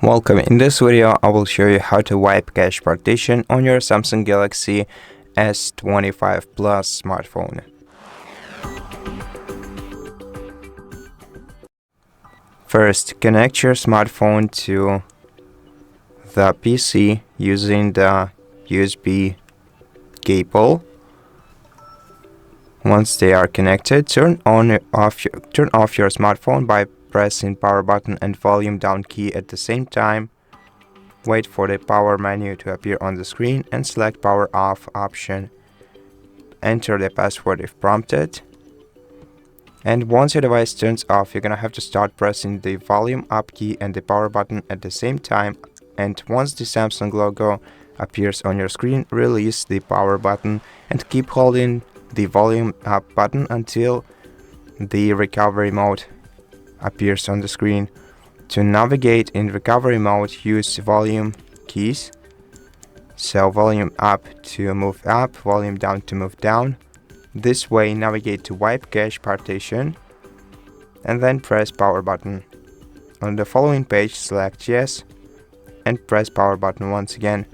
Welcome. In this video, I will show you how to wipe cache partition on your Samsung Galaxy S25 Plus smartphone. First, connect your smartphone to the PC using the USB cable. Once they are connected, turn off your smartphone by pressing power button and volume down key at the same time. Wait for the power menu to appear on the screen and select power off option. Enter the password if prompted. And once your device turns off, you're gonna have to start pressing the volume up key and the power button at the same time. And once the Samsung logo appears on your screen, release the power button and keep holding the volume up button until the recovery mode appears on the screen. To navigate in recovery mode, use volume keys. So volume up to move up, volume down to move down. This way, navigate to wipe cache partition and then press power button. On the following page, select yes and press power button once again.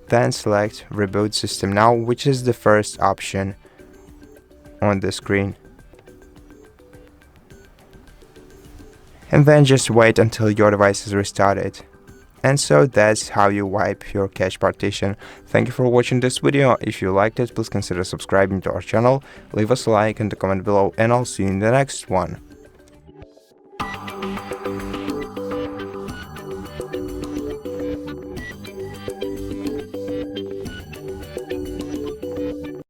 Then select Reboot System Now, which is the first option on the screen. And then just wait until your device is restarted. And so that's how you wipe your cache partition. Thank you for watching this video. If you liked it, please consider subscribing to our channel, leave us a like and a comment below, and I'll see you in the next one.